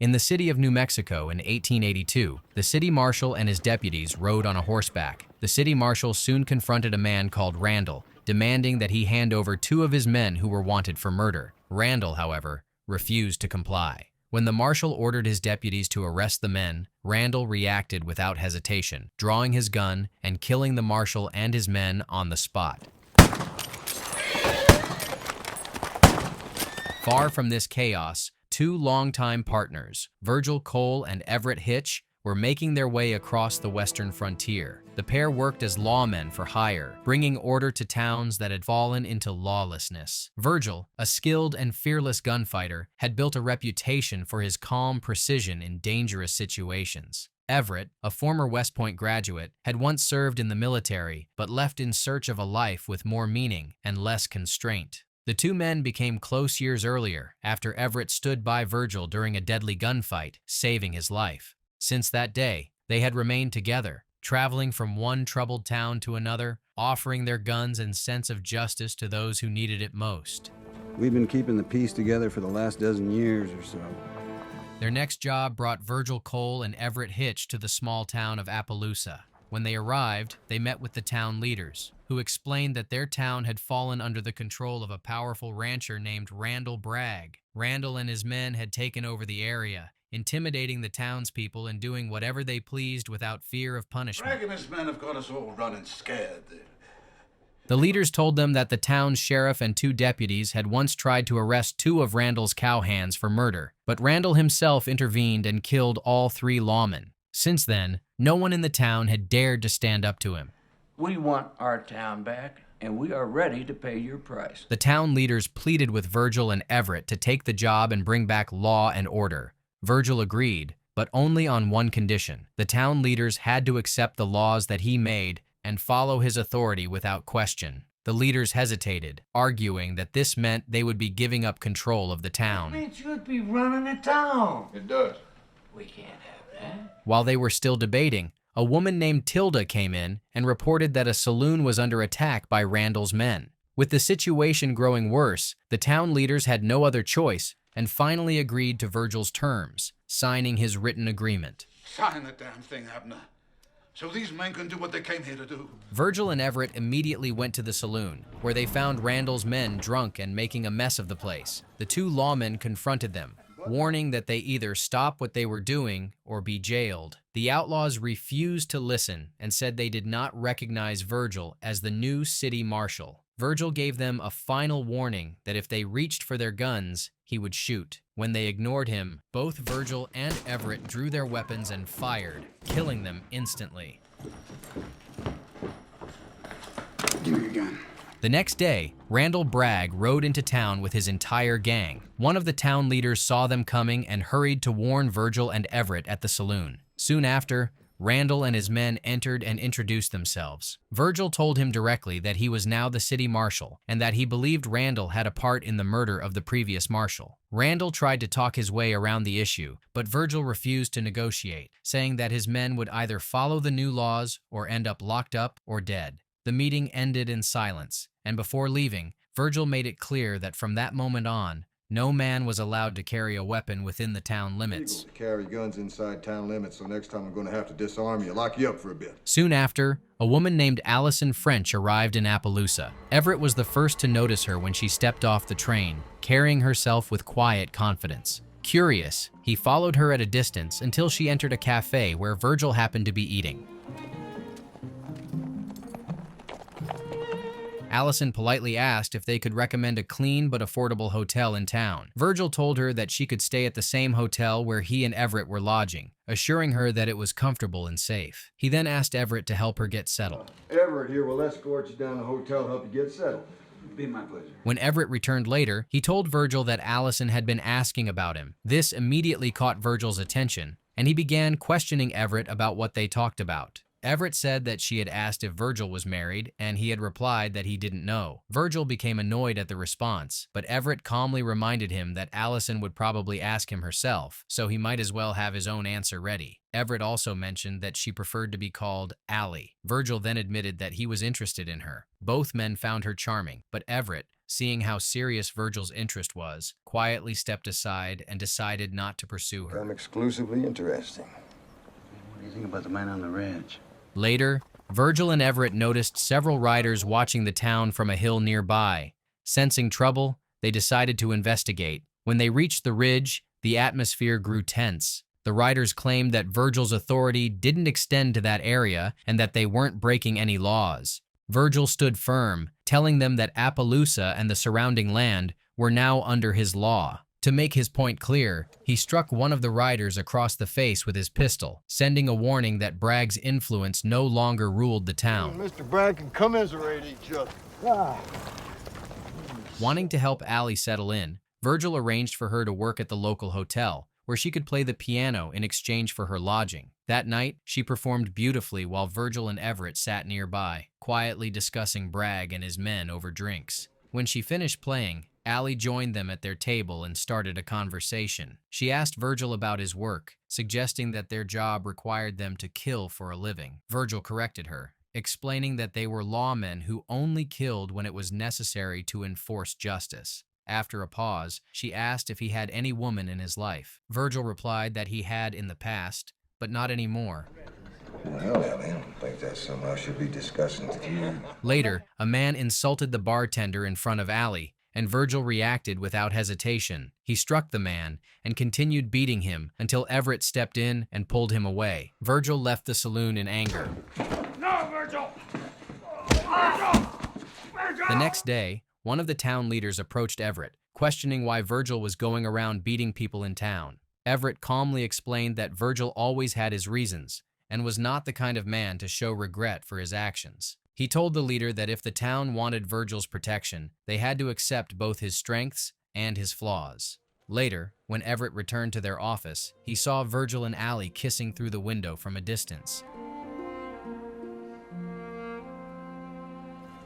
In the city of New Mexico in 1882, the city marshal and his deputies rode on a horseback. The city marshal soon confronted a man called Randall, demanding that he hand over two of his men who were wanted for murder. Randall, however, refused to comply. When the marshal ordered his deputies to arrest the men, Randall reacted without hesitation, drawing his gun and killing the marshal and his men on the spot. Far from this chaos, two longtime partners, Virgil Cole and Everett Hitch, were making their way across the western frontier. The pair worked as lawmen for hire, bringing order to towns that had fallen into lawlessness. Virgil, a skilled and fearless gunfighter, had built a reputation for his calm precision in dangerous situations. Everett, a former West Point graduate, had once served in the military, but left in search of a life with more meaning and less constraint. The two men became close years earlier, after Everett stood by Virgil during a deadly gunfight, saving his life. Since that day, they had remained together, traveling from one troubled town to another, offering their guns and sense of justice to those who needed it most. We've been keeping the peace together for the last dozen years or so. Their next job brought Virgil Cole and Everett Hitch to the small town of Appaloosa. When they arrived, they met with the town leaders, who explained that their town had fallen under the control of a powerful rancher named Randall Bragg. Randall and his men had taken over the area, intimidating the townspeople and doing whatever they pleased without fear of punishment. Bragg and his men have got us all running scared. The leaders told them that the town's sheriff and two deputies had once tried to arrest two of Randall's cowhands for murder, but Randall himself intervened and killed all three lawmen. Since then, no one in the town had dared to stand up to him. We want our town back, and we are ready to pay your price. The town leaders pleaded with Virgil and Everett to take the job and bring back law and order. Virgil agreed, but only on one condition. The town leaders had to accept the laws that he made and follow his authority without question. The leaders hesitated, arguing that this meant they would be giving up control of the town. It means you'd be running the town. It does. We can't have that. While they were still debating, a woman named Tilda came in and reported that a saloon was under attack by Randall's men. With the situation growing worse, the town leaders had no other choice and finally agreed to Virgil's terms, signing his written agreement. Sign the damn thing, Abner, so these men can do what they came here to do. Virgil and Everett immediately went to the saloon, where they found Randall's men drunk and making a mess of the place. The two lawmen confronted them, warning that they either stop what they were doing or be jailed. The outlaws refused to listen and said they did not recognize Virgil as the new city marshal. Virgil gave them a final warning that if they reached for their guns, he would shoot. When they ignored him, both Virgil and Everett drew their weapons and fired, killing them instantly. Give me your gun. The next day, Randall Bragg rode into town with his entire gang. One of the town leaders saw them coming and hurried to warn Virgil and Everett at the saloon. Soon after, Randall and his men entered and introduced themselves. Virgil told him directly that he was now the city marshal and that he believed Randall had a part in the murder of the previous marshal. Randall tried to talk his way around the issue, but Virgil refused to negotiate, saying that his men would either follow the new laws or end up locked up or dead. The meeting ended in silence, and before leaving, Virgil made it clear that from that moment on, no man was allowed to carry a weapon within the town limits. To carry guns inside town limits, so next time I'm going to have to disarm you, lock you up for a bit. Soon after, a woman named Allison French arrived in Appaloosa. Everett was the first to notice her when she stepped off the train, carrying herself with quiet confidence. Curious, he followed her at a distance until she entered a cafe where Virgil happened to be eating. Allison politely asked if they could recommend a clean but affordable hotel in town. Virgil told her that she could stay at the same hotel where he and Everett were lodging, assuring her that it was comfortable and safe. He then asked Everett to help her get settled. Everett here will escort you down to the hotel to help you get settled. Be my pleasure. When Everett returned later, he told Virgil that Allison had been asking about him. This immediately caught Virgil's attention, and he began questioning Everett about what they talked about. Everett said that she had asked if Virgil was married, and he had replied that he didn't know. Virgil became annoyed at the response, but Everett calmly reminded him that Allison would probably ask him herself, so he might as well have his own answer ready. Everett also mentioned that she preferred to be called Allie. Virgil then admitted that he was interested in her. Both men found her charming, but Everett, seeing how serious Virgil's interest was, quietly stepped aside and decided not to pursue her. I'm exclusively interesting. What do you think about the man on the ridge? Later, Virgil and Everett noticed several riders watching the town from a hill nearby. Sensing trouble, they decided to investigate. When they reached the ridge, the atmosphere grew tense. The riders claimed that Virgil's authority didn't extend to that area and that they weren't breaking any laws. Virgil stood firm, telling them that Appaloosa and the surrounding land were now under his law. To make his point clear, he struck one of the riders across the face with his pistol, sending a warning that Bragg's influence no longer ruled the town. Mr. Bragg can commiserate each other. Wanting to help Allie settle in, Virgil arranged for her to work at the local hotel, where she could play the piano in exchange for her lodging. That night, she performed beautifully while Virgil and Everett sat nearby, quietly discussing Bragg and his men over drinks. When she finished playing, Allie joined them at their table and started a conversation. She asked Virgil about his work, suggesting that their job required them to kill for a living. Virgil corrected her, explaining that they were lawmen who only killed when it was necessary to enforce justice. After a pause, she asked if he had any woman in his life. Virgil replied that he had in the past, but not anymore. Well, Allie, I don't think that's something I should be discussing with you. Later, a man insulted the bartender in front of Allie, and Virgil reacted without hesitation. He struck the man and continued beating him until Everett stepped in and pulled him away. Virgil left the saloon in anger. No, Virgil! The next day, one of the town leaders approached Everett, questioning why Virgil was going around beating people in town. Everett calmly explained that Virgil always had his reasons and was not the kind of man to show regret for his actions. He told the leader that if the town wanted Virgil's protection, they had to accept both his strengths and his flaws. Later, when Everett returned to their office, he saw Virgil and Allie kissing through the window from a distance.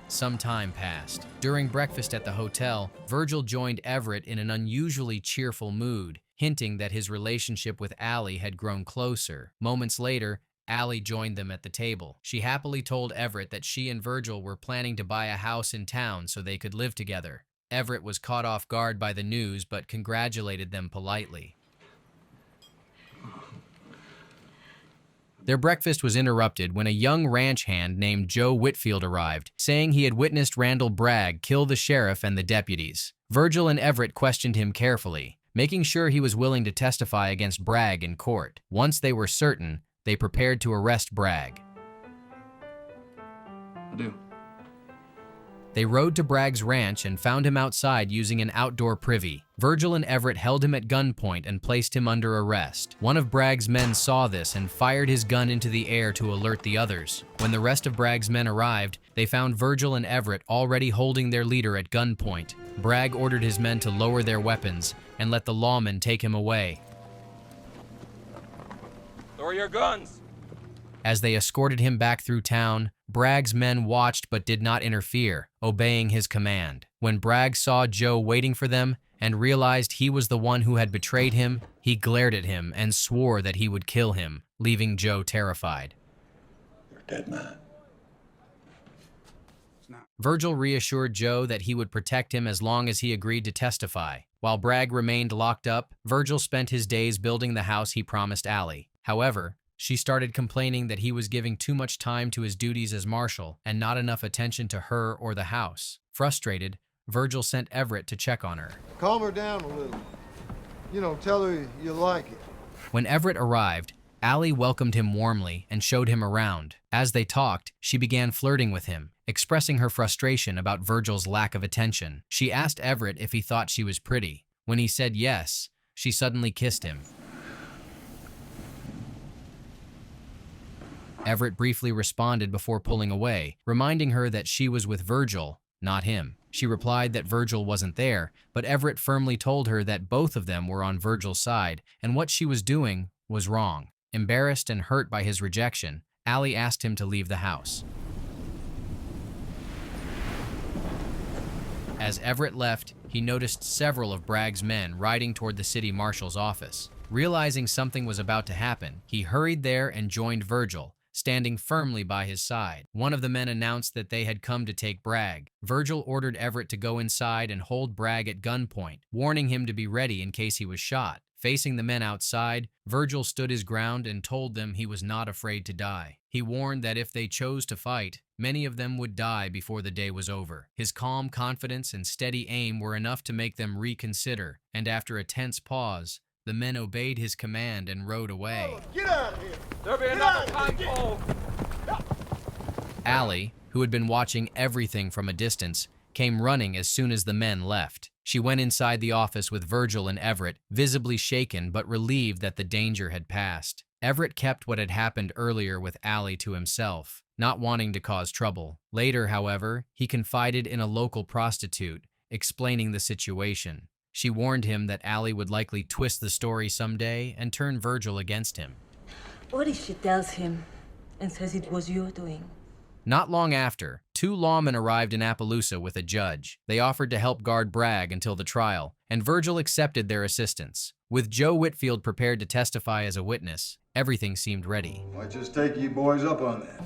Some time passed. During breakfast at the hotel, Virgil joined Everett in an unusually cheerful mood, hinting that his relationship with Allie had grown closer. Moments later, Allie joined them at the table. She happily told Everett that she and Virgil were planning to buy a house in town so they could live together. Everett was caught off guard by the news but congratulated them politely. Their breakfast was interrupted when a young ranch hand named Joe Whitfield arrived, saying he had witnessed Randall Bragg kill the sheriff and the deputies. Virgil and Everett questioned him carefully, making sure he was willing to testify against Bragg in court. Once they were certain, they prepared to arrest Bragg. I do. They rode to Bragg's ranch and found him outside using an outdoor privy. Virgil and Everett held him at gunpoint and placed him under arrest. One of Bragg's men saw this and fired his gun into the air to alert the others. When the rest of Bragg's men arrived, they found Virgil and Everett already holding their leader at gunpoint. Bragg ordered his men to lower their weapons and let the lawmen take him away. Lower your guns! As they escorted him back through town, Bragg's men watched but did not interfere, obeying his command. When Bragg saw Joe waiting for them and realized he was the one who had betrayed him, he glared at him and swore that he would kill him, leaving Joe terrified. You're a dead man. Virgil reassured Joe that he would protect him as long as he agreed to testify. While Bragg remained locked up, Virgil spent his days building the house he promised Allie. However, she started complaining that he was giving too much time to his duties as marshal and not enough attention to her or the house. Frustrated, Virgil sent Everett to check on her. Calm her down a little. You know, tell her you like it. When Everett arrived, Allie welcomed him warmly and showed him around. As they talked, she began flirting with him, expressing her frustration about Virgil's lack of attention. She asked Everett if he thought she was pretty. When he said yes, she suddenly kissed him. Everett briefly responded before pulling away, reminding her that she was with Virgil, not him. She replied that Virgil wasn't there, but Everett firmly told her that both of them were on Virgil's side, and what she was doing was wrong. Embarrassed and hurt by his rejection, Allie asked him to leave the house. As Everett left, he noticed several of Bragg's men riding toward the city marshal's office. Realizing something was about to happen, he hurried there and joined Virgil, standing firmly by his side. One of the men announced that they had come to take Bragg. Virgil ordered Everett to go inside and hold Bragg at gunpoint, warning him to be ready in case he was shot. Facing the men outside, Virgil stood his ground and told them he was not afraid to die. He warned that if they chose to fight, many of them would die before the day was over. His calm confidence and steady aim were enough to make them reconsider, and after a tense pause, the men obeyed his command and rode away. Get out of here! There'll be another time pole. Allie, who had been watching everything from a distance, came running as soon as the men left. She went inside the office with Virgil and Everett, visibly shaken but relieved that the danger had passed. Everett kept what had happened earlier with Allie to himself, not wanting to cause trouble. Later, however, he confided in a local prostitute, explaining the situation. She warned him that Allie would likely twist the story someday and turn Virgil against him. What if she tells him and says it was your doing? Not long after, 2 lawmen arrived in Appaloosa with a judge. They offered to help guard Bragg until the trial, and Virgil accepted their assistance. With Joe Whitfield prepared to testify as a witness, everything seemed ready. Might just take you boys up on that.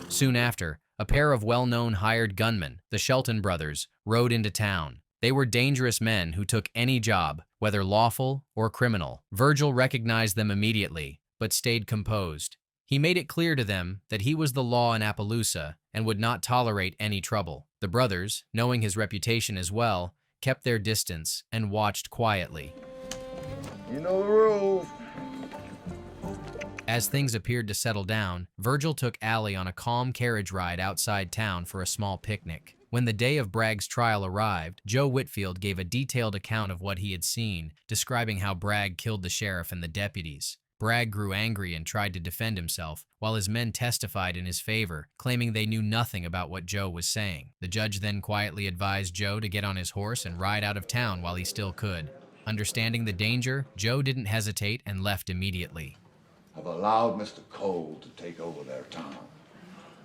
Soon after, a pair of well-known hired gunmen, the Shelton brothers, rode into town. They were dangerous men who took any job, whether lawful or criminal. Virgil recognized them immediately, but stayed composed. He made it clear to them that he was the law in Appaloosa and would not tolerate any trouble. The brothers, knowing his reputation as well, kept their distance and watched quietly. You know the rules. As things appeared to settle down, Virgil took Allie on a calm carriage ride outside town for a small picnic. When the day of Bragg's trial arrived, Joe Whitfield gave a detailed account of what he had seen, describing how Bragg killed the sheriff and the deputies. Bragg grew angry and tried to defend himself, while his men testified in his favor, claiming they knew nothing about what Joe was saying. The judge then quietly advised Joe to get on his horse and ride out of town while he still could. Understanding the danger, Joe didn't hesitate and left immediately. Have allowed Mr. Cole to take over their town.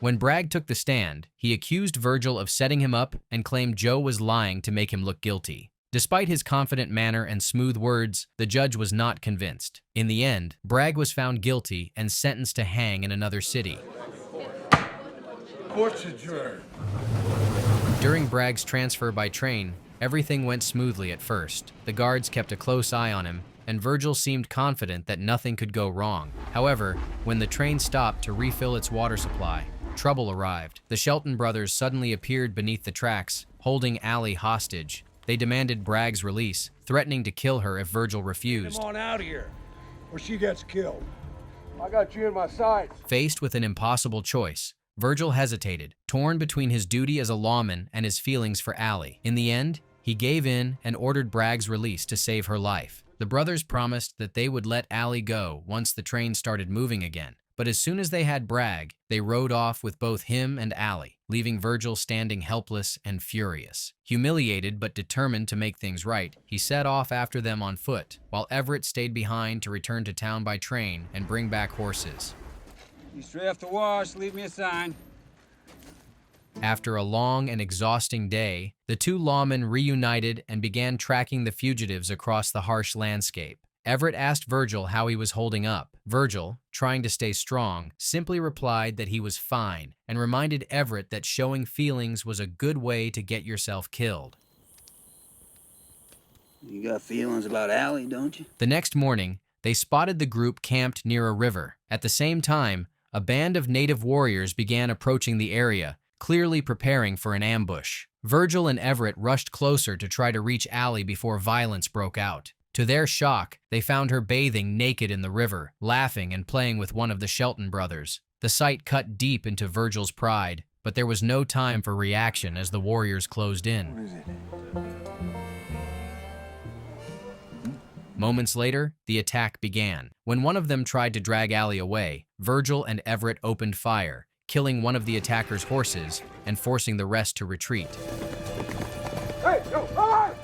When Bragg took the stand, he accused Virgil of setting him up and claimed Joe was lying to make him look guilty. Despite his confident manner and smooth words, the judge was not convinced. In the end, Bragg was found guilty and sentenced to hang in another city. Court's adjourned. During Bragg's transfer by train, everything went smoothly at first. The guards kept a close eye on him, and Virgil seemed confident that nothing could go wrong. However, when the train stopped to refill its water supply, trouble arrived. The Shelton brothers suddenly appeared beneath the tracks, holding Allie hostage. They demanded Bragg's release, threatening to kill her if Virgil refused. Come on out of here, or she gets killed. I got you in my sights. Faced with an impossible choice, Virgil hesitated, torn between his duty as a lawman and his feelings for Allie. In the end, he gave in and ordered Bragg's release to save her life. The brothers promised that they would let Allie go once the train started moving again. But as soon as they had Bragg, they rode off with both him and Allie, leaving Virgil standing helpless and furious. Humiliated but determined to make things right, he set off after them on foot, while Everett stayed behind to return to town by train and bring back horses. You stray off the wash, leave me a sign. After a long and exhausting day, the 2 lawmen reunited and began tracking the fugitives across the harsh landscape. Everett asked Virgil how he was holding up. Virgil, trying to stay strong, simply replied that he was fine and reminded Everett that showing feelings was a good way to get yourself killed. You got feelings about Allie, don't you? The next morning, they spotted the group camped near a river. At the same time, a band of native warriors began approaching the area, clearly preparing for an ambush. Virgil and Everett rushed closer to try to reach Allie before violence broke out. To their shock, they found her bathing naked in the river, laughing and playing with one of the Shelton brothers. The sight cut deep into Virgil's pride, but there was no time for reaction as the warriors closed in. What is it? Moments later, the attack began. When one of them tried to drag Allie away, Virgil and Everett opened fire, killing one of the attackers' horses and forcing the rest to retreat. Hey, no, all right!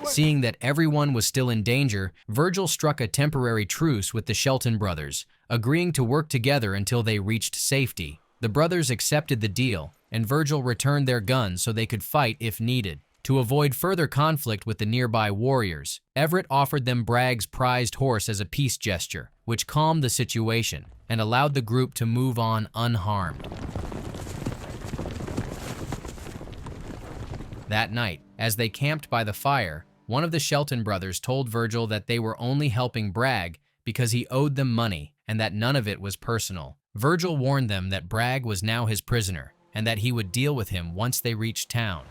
Seeing that everyone was still in danger, Virgil struck a temporary truce with the Shelton brothers, agreeing to work together until they reached safety. The brothers accepted the deal, and Virgil returned their guns so they could fight if needed. To avoid further conflict with the nearby warriors, Everett offered them Bragg's prized horse as a peace gesture, which calmed the situation and allowed the group to move on unharmed. That night, as they camped by the fire, one of the Shelton brothers told Virgil that they were only helping Bragg because he owed them money and that none of it was personal. Virgil warned them that Bragg was now his prisoner and that he would deal with him once they reached town.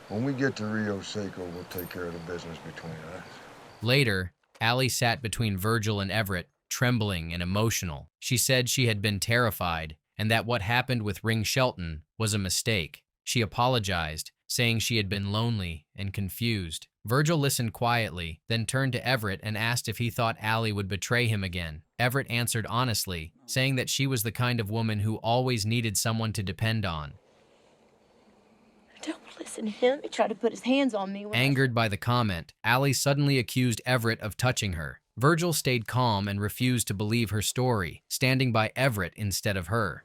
When we get to Rio Seco, we'll take care of the business between us. Later, Allie sat between Virgil and Everett, trembling and emotional. She said she had been terrified and that what happened with Ring Shelton was a mistake. She apologized, saying she had been lonely and confused. Virgil listened quietly, then turned to Everett and asked if he thought Allie would betray him again. Everett answered honestly, saying that she was the kind of woman who always needed someone to depend on. Don't listen to him. He tried to put his hands on me. Angered by the comment, Allie suddenly accused Everett of touching her. Virgil stayed calm and refused to believe her story, standing by Everett instead of her.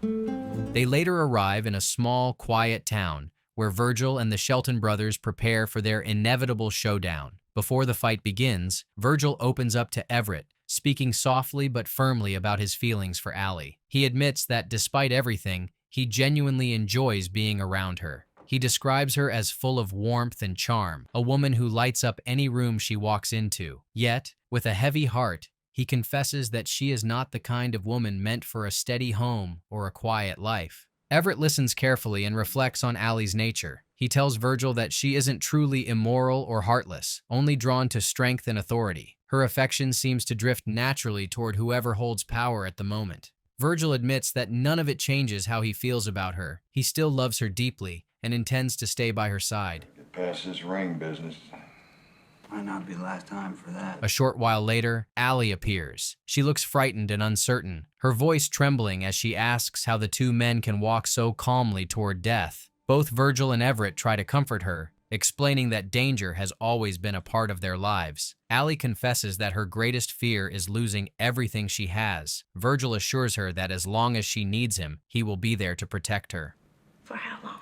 They later arrive in a small, quiet town where Virgil and the Shelton brothers prepare for their inevitable showdown. Before the fight begins, Virgil opens up to Everett, speaking softly but firmly about his feelings for Allie. He admits that despite everything, he genuinely enjoys being around her. He describes her as full of warmth and charm, a woman who lights up any room she walks into. Yet, with a heavy heart, he confesses that she is not the kind of woman meant for a steady home or a quiet life. Everett listens carefully and reflects on Allie's nature. He tells Virgil that she isn't truly immoral or heartless, only drawn to strength and authority. Her affection seems to drift naturally toward whoever holds power at the moment. Virgil admits that none of it changes how he feels about her. He still loves her deeply and intends to stay by her side. Get past this ring business. Might not be the last time for that. A short while later, Allie appears. She looks frightened and uncertain, her voice trembling as she asks how the two men can walk so calmly toward death. Both Virgil and Everett try to comfort her, explaining that danger has always been a part of their lives. Allie confesses that her greatest fear is losing everything she has. Virgil assures her that as long as she needs him, he will be there to protect her. For how long?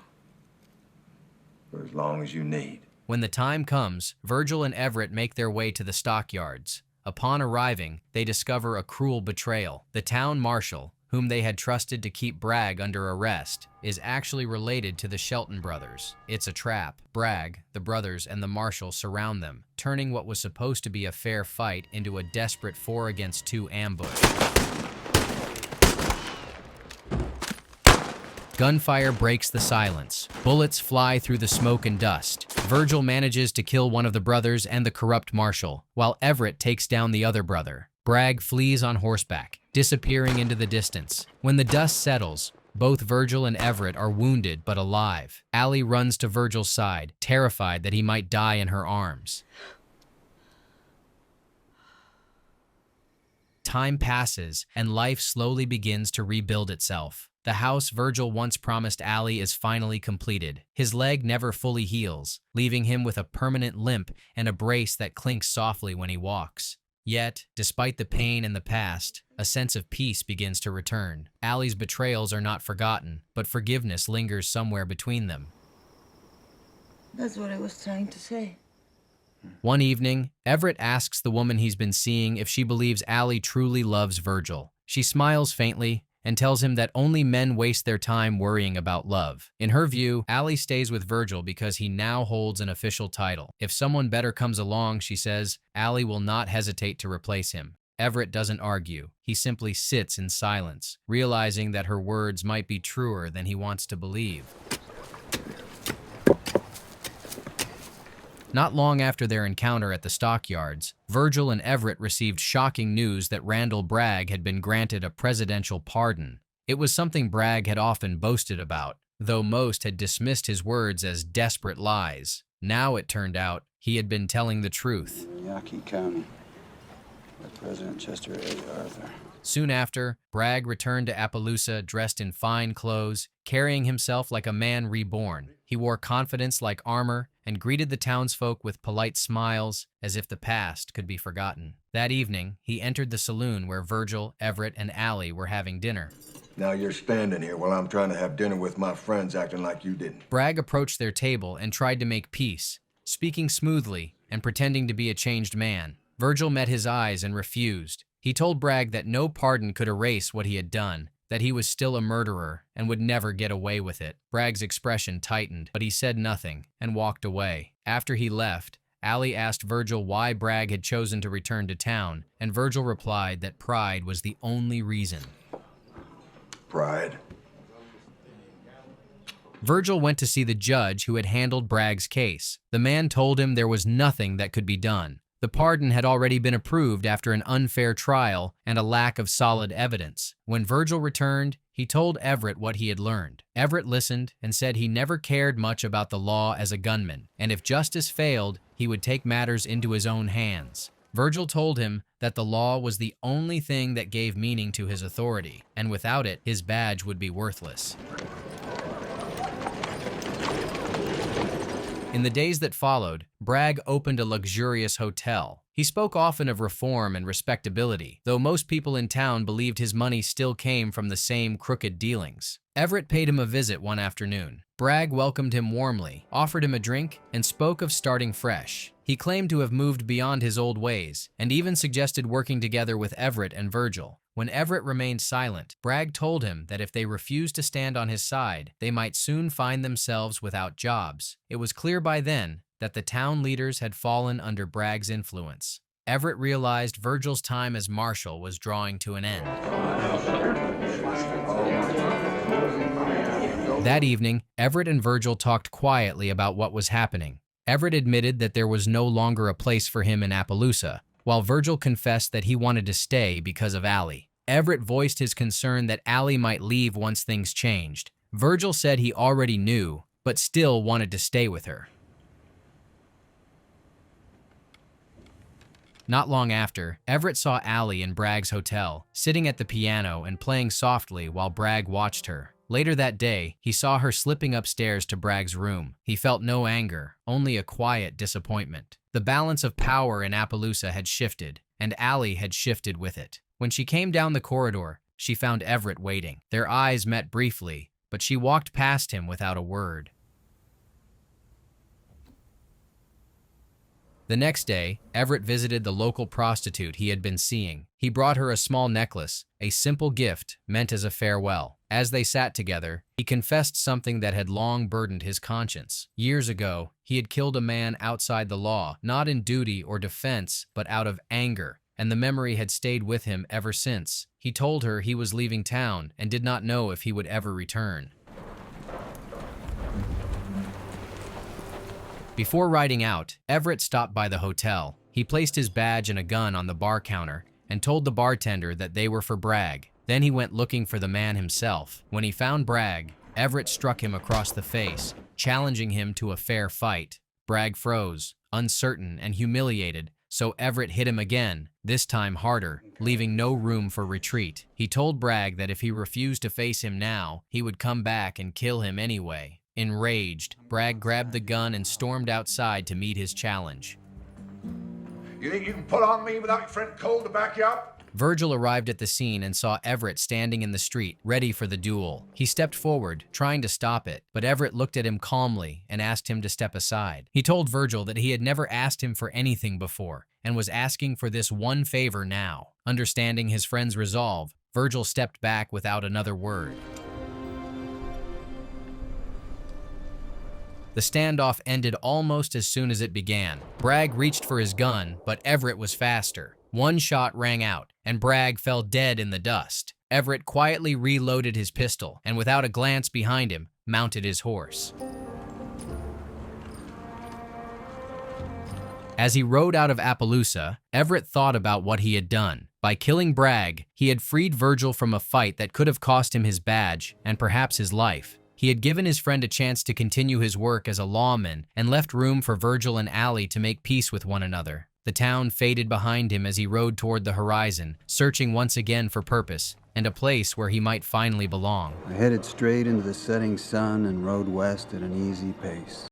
For as long as you need. When the time comes, Virgil and Everett make their way to the stockyards. Upon arriving, they discover a cruel betrayal. The town marshal, whom they had trusted to keep Bragg under arrest, is actually related to the Shelton brothers. It's a trap. Bragg, the brothers, and the marshal surround them, turning what was supposed to be a fair fight into a desperate 4-against-2 ambush. Gunfire breaks the silence. Bullets fly through the smoke and dust. Virgil manages to kill one of the brothers and the corrupt marshal, while Everett takes down the other brother. Bragg flees on horseback, disappearing into the distance. When the dust settles, both Virgil and Everett are wounded but alive. Allie runs to Virgil's side, terrified that he might die in her arms. Time passes, and life slowly begins to rebuild itself. The house Virgil once promised Allie is finally completed. His leg never fully heals, leaving him with a permanent limp and a brace that clinks softly when he walks. Yet, despite the pain and the past, a sense of peace begins to return. Allie's betrayals are not forgotten, but forgiveness lingers somewhere between them. That's what I was trying to say. One evening, Everett asks the woman he's been seeing if she believes Allie truly loves Virgil. She smiles faintly and tells him that only men waste their time worrying about love. In her view, Allie stays with Virgil because he now holds an official title. If someone better comes along, she says, Allie will not hesitate to replace him. Everett doesn't argue. He simply sits in silence, realizing that her words might be truer than he wants to believe. Not long after their encounter at the stockyards, Virgil and Everett received shocking news that Randall Bragg had been granted a presidential pardon. It was something Bragg had often boasted about, though most had dismissed his words as desperate lies. Now it turned out he had been telling the truth. Yaqui County, by President Chester A. Arthur. Soon after, Bragg returned to Appaloosa dressed in fine clothes, carrying himself like a man reborn. He wore confidence like armor and greeted the townsfolk with polite smiles as if the past could be forgotten. That evening, he entered the saloon where Virgil, Everett, and Allie were having dinner. Now you're standing here while I'm trying to have dinner with my friends acting like you didn't. Bragg approached their table and tried to make peace, speaking smoothly and pretending to be a changed man. Virgil met his eyes and refused. He told Bragg that no pardon could erase what he had done, that he was still a murderer and would never get away with it. Bragg's expression tightened, but he said nothing and walked away. After he left, Allie asked Virgil why Bragg had chosen to return to town, and Virgil replied that pride was the only reason. Pride? Virgil went to see the judge who had handled Bragg's case. The man told him there was nothing that could be done. The pardon had already been approved after an unfair trial and a lack of solid evidence. When Virgil returned, he told Everett what he had learned. Everett listened and said he never cared much about the law as a gunman, and if justice failed, he would take matters into his own hands. Virgil told him that the law was the only thing that gave meaning to his authority, and without it, his badge would be worthless. In the days that followed, Bragg opened a luxurious hotel. He spoke often of reform and respectability, though most people in town believed his money still came from the same crooked dealings. Everett paid him a visit one afternoon. Bragg welcomed him warmly, offered him a drink, and spoke of starting fresh. He claimed to have moved beyond his old ways, and even suggested working together with Everett and Virgil. When Everett remained silent, Bragg told him that if they refused to stand on his side, they might soon find themselves without jobs. It was clear by then that the town leaders had fallen under Bragg's influence. Everett realized Virgil's time as marshal was drawing to an end. That evening, Everett and Virgil talked quietly about what was happening. Everett admitted that there was no longer a place for him in Appaloosa, while Virgil confessed that he wanted to stay because of Allie. Everett voiced his concern that Allie might leave once things changed. Virgil said he already knew, but still wanted to stay with her. Not long after, Everett saw Allie in Bragg's hotel, sitting at the piano and playing softly while Bragg watched her. Later that day, he saw her slipping upstairs to Bragg's room. He felt no anger, only a quiet disappointment. The balance of power in Appaloosa had shifted, and Allie had shifted with it. When she came down the corridor, she found Everett waiting. Their eyes met briefly, but she walked past him without a word. The next day, Everett visited the local prostitute he had been seeing. He brought her a small necklace, a simple gift meant as a farewell. As they sat together, he confessed something that had long burdened his conscience. Years ago, he had killed a man outside the law, not in duty or defense, but out of anger, and the memory had stayed with him ever since. He told her he was leaving town and did not know if he would ever return. Before riding out, Everett stopped by the hotel. He placed his badge and a gun on the bar counter and told the bartender that they were for Bragg. Then he went looking for the man himself. When he found Bragg, Everett struck him across the face, challenging him to a fair fight. Bragg froze, uncertain and humiliated, so Everett hit him again, this time harder, leaving no room for retreat. He told Bragg that if he refused to face him now, he would come back and kill him anyway. Enraged, Bragg grabbed the gun and stormed outside to meet his challenge. You think you can pull on me without your friend Cole to back you up? Virgil arrived at the scene and saw Everett standing in the street, ready for the duel. He stepped forward, trying to stop it, but Everett looked at him calmly and asked him to step aside. He told Virgil that he had never asked him for anything before and was asking for this one favor now. Understanding his friend's resolve, Virgil stepped back without another word. The standoff ended almost as soon as it began. Bragg reached for his gun, but Everett was faster. One shot rang out, and Bragg fell dead in the dust. Everett quietly reloaded his pistol, and without a glance behind him, mounted his horse. As he rode out of Appaloosa, Everett thought about what he had done. By killing Bragg, he had freed Virgil from a fight that could have cost him his badge and perhaps his life. He had given his friend a chance to continue his work as a lawman and left room for Virgil and Allie to make peace with one another. The town faded behind him as he rode toward the horizon, searching once again for purpose and a place where he might finally belong. I headed straight into the setting sun and rode west at an easy pace.